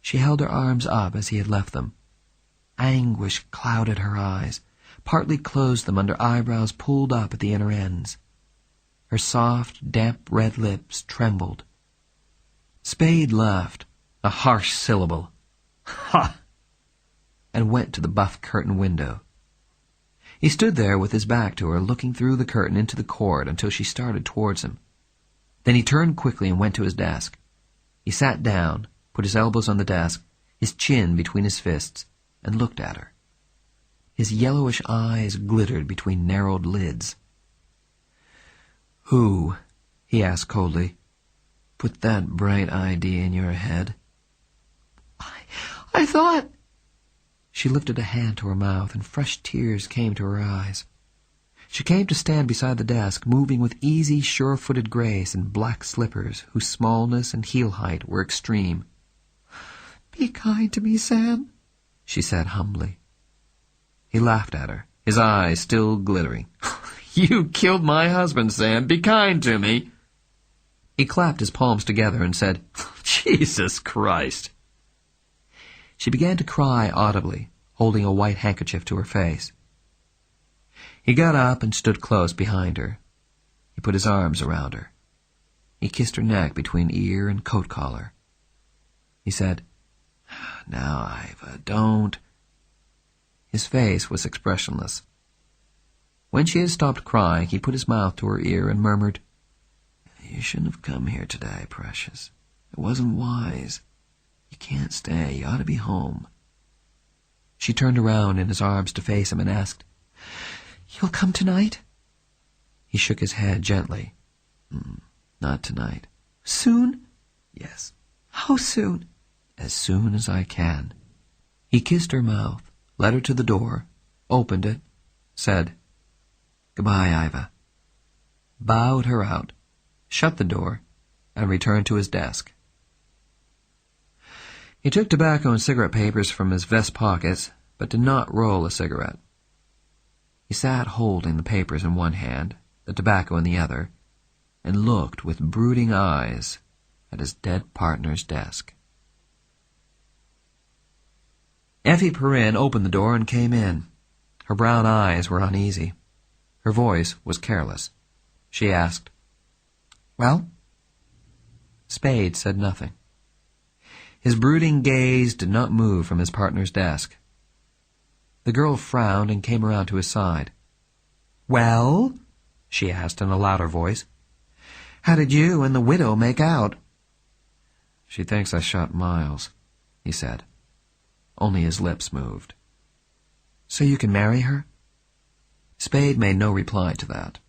She held her arms up as he had left them. Anguish clouded her eyes, partly closed them under eyebrows pulled up at the inner ends. Her soft, damp red lips trembled. Spade laughed, a harsh syllable, "Ha!" and went to the buff curtain window. He stood there with his back to her, looking through the curtain into the court until she started towards him. Then he turned quickly and went to his desk. He sat down, put his elbows on the desk, his chin between his fists, and looked at her. His yellowish eyes glittered between narrowed lids. "Who," he asked coldly, "put that bright idea in your head?" I thought... She lifted a hand to her mouth, and fresh tears came to her eyes. She came to stand beside the desk, moving with easy, sure-footed grace in black slippers whose smallness and heel height were extreme. "Be kind to me, Sam," she said humbly. He laughed at her, his eyes still glittering. "You killed my husband, Sam. Be kind to me." He clapped his palms together and said, "Jesus Christ." She began to cry audibly, holding a white handkerchief to her face. He got up and stood close behind her. He put his arms around her. He kissed her neck between ear and coat collar. He said, "Now, Iva, don't." His face was expressionless. When she had stopped crying, he put his mouth to her ear and murmured, "You shouldn't have come here today, precious. It wasn't wise. You can't stay. You ought to be home." She turned around in his arms to face him and asked, "You'll come tonight?" He shook his head gently. "Not tonight." "Soon?" "Yes." "How soon?" "As soon as I can." He kissed her mouth, led her to the door, opened it, said, "Goodbye, Iva," bowed her out, shut the door, and returned to his desk. He took tobacco and cigarette papers from his vest pockets, but did not roll a cigarette. He sat holding the papers in one hand, the tobacco in the other, and looked with brooding eyes at his dead partner's desk. Effie Perrin opened the door and came in. Her brown eyes were uneasy. Her voice was careless. She asked, "Well?" Spade said nothing. His brooding gaze did not move from his partner's desk. The girl frowned and came around to his side. "Well?" she asked in a louder voice. "How did you and the widow make out?" "She thinks I shot Miles," he said. Only his lips moved. "So you can marry her?" Spade made no reply to that.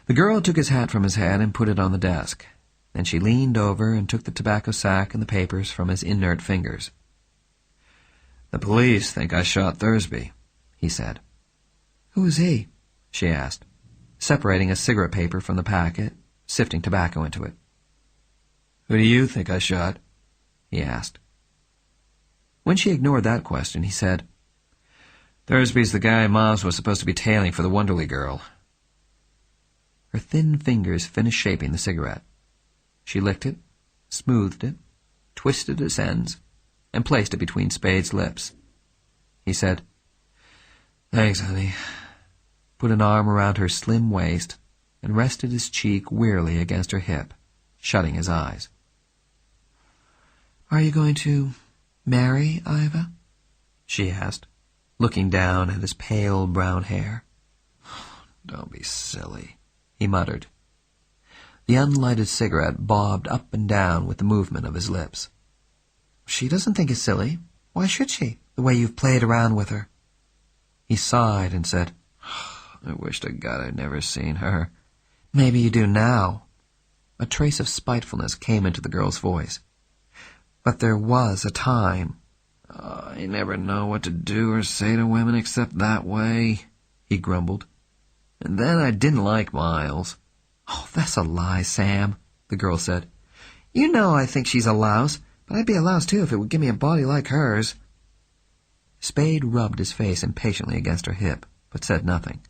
The girl took his hat from his head and put it on the desk. Then she leaned over and took the tobacco sack and the papers from his inert fingers. "The police think I shot Thursby," he said. "Who is he?" she asked, separating a cigarette paper from the packet, sifting tobacco into it. "Who do you think I shot?" he asked. When she ignored that question, he said, "Thursby's the guy Miles was supposed to be tailing for the Wonderly girl." Her thin fingers finished shaping the cigarette. She licked it, smoothed it, twisted its ends, and placed it between Spade's lips. He said, "Thanks, honey," put an arm around her slim waist, and rested his cheek wearily against her hip, shutting his eyes. "Are you going to marry Iva?" she asked, looking down at his pale brown hair. "Don't be silly," he muttered. The unlighted cigarette bobbed up and down with the movement of his lips. "She doesn't think it's silly. Why should she, the way you've played around with her?" He sighed and said, "I wish to God I'd never seen her." "Maybe you do now." A trace of spitefulness came into the girl's voice. "But there was a time." "I never know what to do or say to women except that way," he grumbled. "And then I didn't like Miles." "Oh, that's a lie, Sam," the girl said. "You know I think she's a louse, but I'd be a louse too if it would give me a body like hers." Spade rubbed his face impatiently against her hip, but said nothing.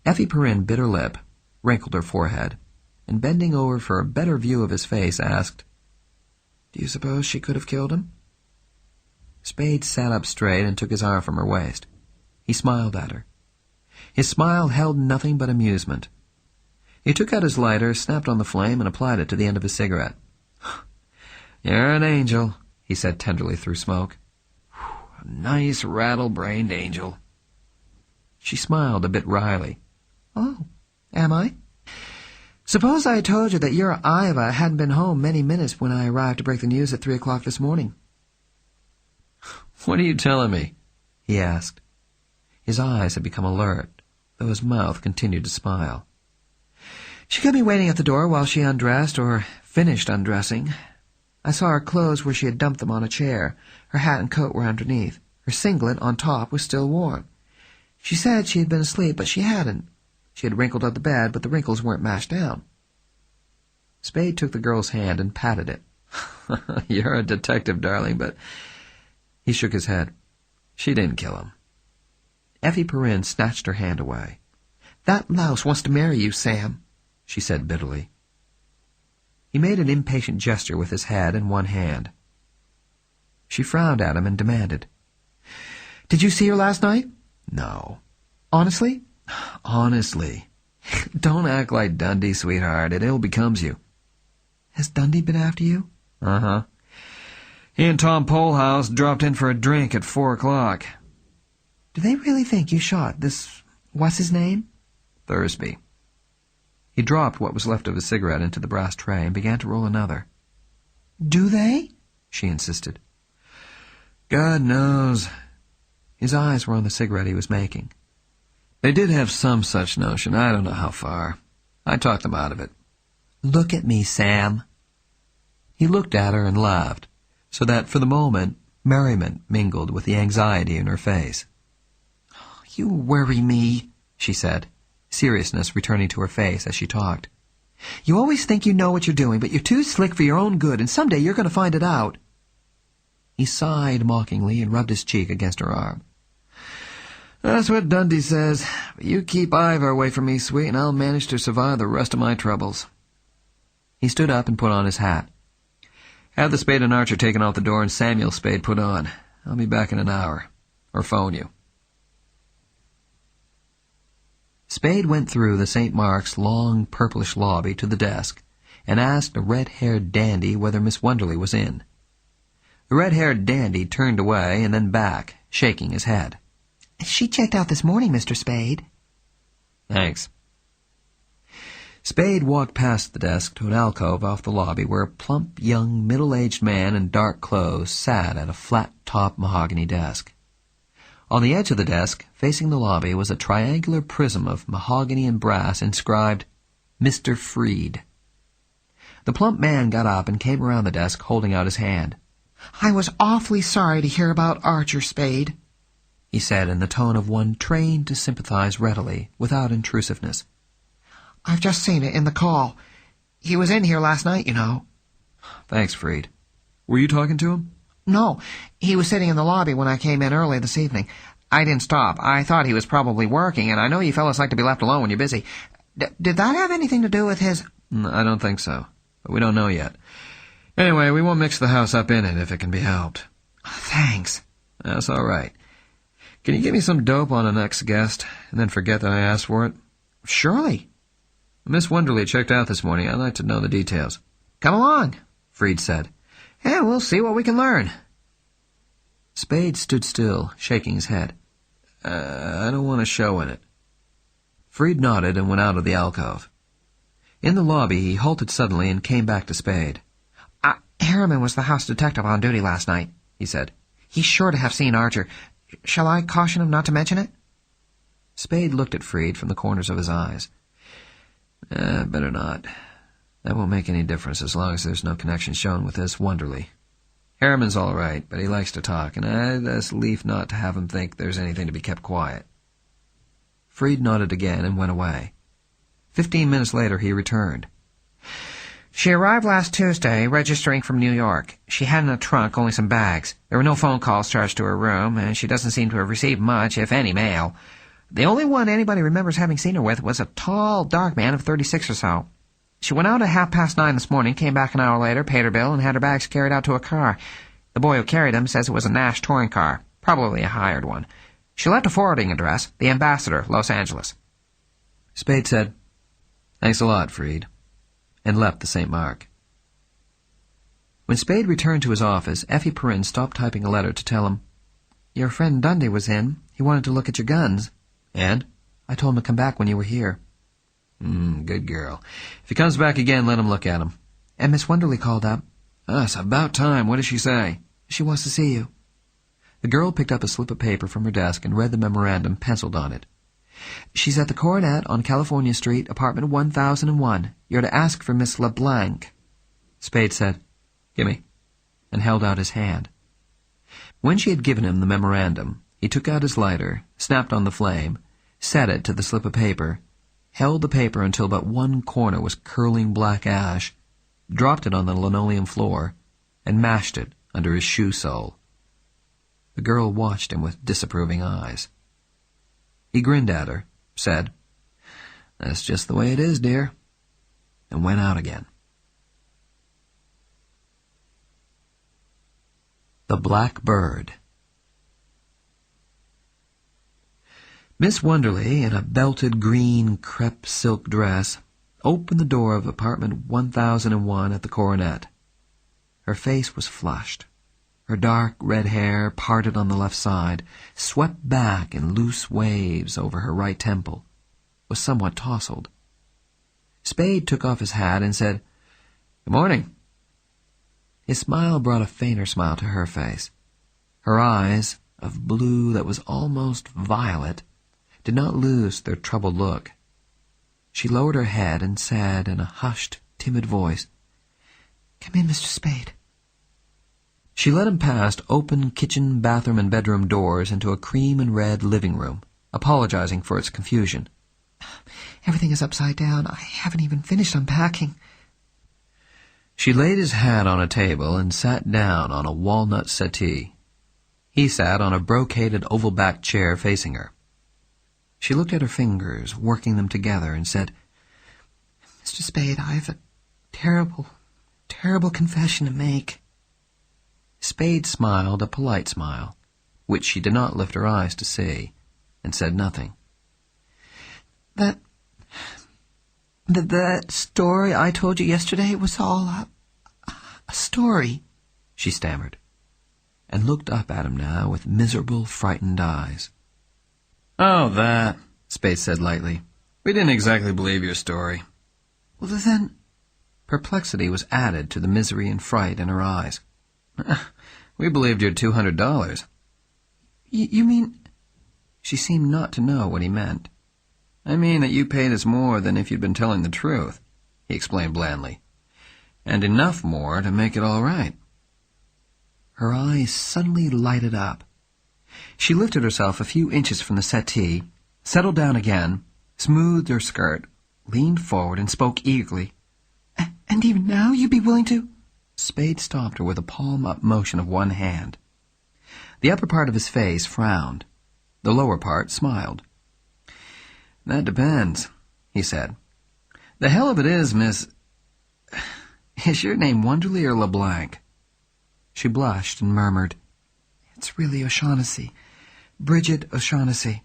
Effie Perrin bit her lip, wrinkled her forehead, and bending over for a better view of his face, asked, Do you suppose she could have killed him? Spade sat up straight and took his arm from her waist. He smiled at her. His smile held nothing but amusement. He took out his lighter, snapped on the flame, and applied it to the end of his cigarette. "You're an angel," he said tenderly through smoke. "A nice rattle-brained angel." She smiled a bit wryly. "Oh, am I? Suppose I told you that your Iva hadn't been home many minutes when I arrived to break the news at 3 o'clock this morning." "What are you telling me?" he asked. His eyes had become alert, though his mouth continued to smile. "She could be waiting at the door while she undressed or finished undressing. I saw her clothes where she had dumped them on a chair. Her hat and coat were underneath. Her singlet on top was still warm. She said she had been asleep, but she hadn't. She had wrinkled up the bed, but the wrinkles weren't mashed down." Spade took the girl's hand and patted it. "You're a detective, darling, but—" He shook his head. "She didn't kill him." Effie Perrin snatched her hand away. "That louse wants to marry you, Sam," she said bitterly. He made an impatient gesture with his head and one hand. She frowned at him and demanded, "Did you see her last night?" "No." "Honestly?" "Honestly." "Don't act like Dundee, sweetheart. It ill becomes you." "Has Dundee been after you?" "Uh-huh. He and Tom Polehouse dropped in for a drink at 4 o'clock. "Do they really think you shot what's his name?" "Thursby." He dropped what was left of his cigarette into the brass tray and began to roll another. "Do they?" she insisted. "God knows." His eyes were on the cigarette he was making. "They did have some such notion. I don't know how far. I talked them out of it." "Look at me, Sam." He looked at her and laughed, so that for the moment merriment mingled with the anxiety in her face. "You worry me," she said, seriousness returning to her face as she talked. "You always think you know what you're doing, but you're too slick for your own good, and someday you're going to find it out." He sighed mockingly and rubbed his cheek against her arm. "That's what Dundee says. But you keep Iva away from me, sweet, and I'll manage to survive the rest of my troubles." He stood up and put on his hat. "Have the Spade and Archer taken off the door and Samuel Spade put on. I'll be back in an hour. Or phone you." Spade went through the St. Mark's long purplish lobby to the desk and asked a red-haired dandy whether Miss Wonderly was in. The red-haired dandy turned away and then back, shaking his head. "She checked out this morning, Mr. Spade." "Thanks." Spade walked past the desk to an alcove off the lobby where a plump, young, middle-aged man in dark clothes sat at a flat-top mahogany desk. On the edge of the desk, facing the lobby, was a triangular prism of mahogany and brass inscribed, "Mr. Freed." The plump man got up and came around the desk, holding out his hand. "I was awfully sorry to hear about Archer, Spade," he said in the tone of one trained to sympathize readily, without intrusiveness. "I've just seen it in the call. He was in here last night, you know." "Thanks, Freed. Were you talking to him?" "No. He was sitting in the lobby when I came in early this evening. I didn't stop. I thought he was probably working, and I know you fellas like to be left alone when you're busy. Did that have anything to do with his—" "I don't think so, but we don't know yet. Anyway, we won't mix the house up in it if it can be helped." "Thanks." "That's all right. Can you give me some dope on the next guest, and then forget that I asked for it?" "Surely." "Miss Wonderly checked out this morning. I'd like to know the details." "Come along," Freed said. "And we'll see what we can learn." Spade stood still, shaking his head. I don't want a show in it." Freed nodded and went out of the alcove. In the lobby, he halted suddenly and came back to Spade. "Harriman was the house detective on duty last night," he said. "He's sure to have seen Archer. Shall I caution him not to mention it?" Spade looked at Freed from the corners of his eyes. Better not. That won't make any difference as long as there's no connection shown with this Wonderly. Harriman's all right, but he likes to talk, and I'd as lief not to have him think there's anything to be kept quiet." Freed nodded again and went away. 15 minutes later he returned. "She arrived last Tuesday, registering from New York. She had in a trunk only some bags. There were no phone calls charged to her room, and she doesn't seem to have received much, if any, mail. The only one anybody remembers having seen her with was a tall, dark man of 36 or so. She went out at 9:30 this morning, came back an hour later, paid her bill, and had her bags carried out to a car. The boy who carried them says it was a Nash touring car, probably a hired one. She left a forwarding address, the Ambassador, Los Angeles. Spade said, "Thanks a lot, Freed," and left the St. Mark. When Spade returned to his office, Effie Perrin stopped typing a letter to tell him, "Your friend Dundee was in. He wanted to look at your guns." "And?" "I told him to come back when you were here." Good girl. If he comes back again, let him look at him." "And Miss Wonderly called up." It's about time. What does she say?" "She wants to see you." The girl picked up a slip of paper from her desk and read the memorandum penciled on it. "She's at the Coronet on California Street, apartment 1001. You're to ask for Miss LeBlanc." Spade said, "Gimme," and held out his hand. When she had given him the memorandum, he took out his lighter, snapped on the flame, set it to the slip of paper, held the paper until about one corner was curling black ash, dropped it on the linoleum floor, and mashed it under his shoe sole. The girl watched him with disapproving eyes. He grinned at her, said, "That's just the way it is, dear," and went out again. The Black Bird. Miss Wonderly, in a belted green crepe silk dress, opened the door of apartment 1001 at the Coronet. Her face was flushed. Her dark red hair, parted on the left side, swept back in loose waves over her right temple, was somewhat tousled. Spade took off his hat and said, "Good morning." His smile brought a fainter smile to her face. Her eyes, of blue that was almost violet, did not lose their troubled look. She lowered her head and said in a hushed, timid voice, "Come in, Mr. Spade." She led him past open kitchen, bathroom, and bedroom doors into a cream and red living room, apologizing for its confusion. "Everything is upside down. I haven't even finished unpacking." She laid his hat on a table and sat down on a walnut settee. He sat on a brocaded oval-backed chair facing her. She looked at her fingers, working them together, and said, "Mr. Spade, I have a terrible, terrible confession to make." Spade smiled a polite smile, which she did not lift her eyes to see, and said nothing. That story I told you yesterday was all a story," she stammered, and looked up at him now with miserable, frightened eyes. "Oh, that," Spade said lightly. "We didn't exactly believe your story." "Well, then—" Perplexity was added to the misery and fright in her eyes. "We believed your $200. You mean—" She seemed not to know what he meant. "I mean that you paid us more than if you'd been telling the truth," he explained blandly, "and enough more to make it all right." Her eyes suddenly lighted up. She lifted herself a few inches from the settee, settled down again, smoothed her skirt, leaned forward, and spoke eagerly. "And even now you'd be willing to—" Spade stopped her with a palm-up motion of one hand. The upper part of his face frowned. The lower part smiled. "That depends," he said. "The hell of it is, Miss... Is your name Wonderly or LeBlanc?" She blushed and murmured, "It's really O'Shaughnessy. Bridget O'Shaughnessy."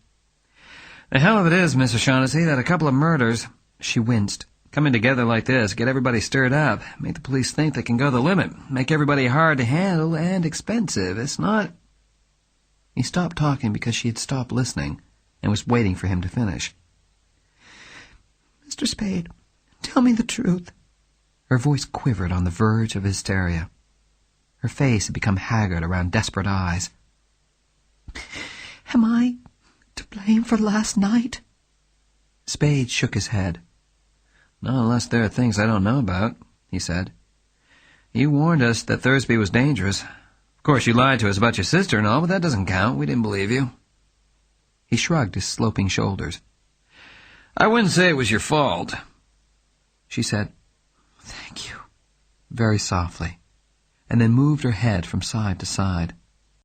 "The hell of it is, Miss O'Shaughnessy, that a couple of murders," she winced, "coming together like this, get everybody stirred up, make the police think they can go the limit, make everybody hard to handle and expensive. It's not—" He stopped talking because she had stopped listening and was waiting for him to finish. "Mr. Spade, tell me the truth." Her voice quivered on the verge of hysteria. Her face had become haggard around desperate eyes. "Am I to blame for last night?" Spade shook his head. "Not unless there are things I don't know about," he said. "You warned us that Thursby was dangerous. Of course, you lied to us about your sister and all, but that doesn't count. We didn't believe you." He shrugged his sloping shoulders. "I wouldn't say it was your fault." She said, "Thank you," very softly, and then moved her head from side to side.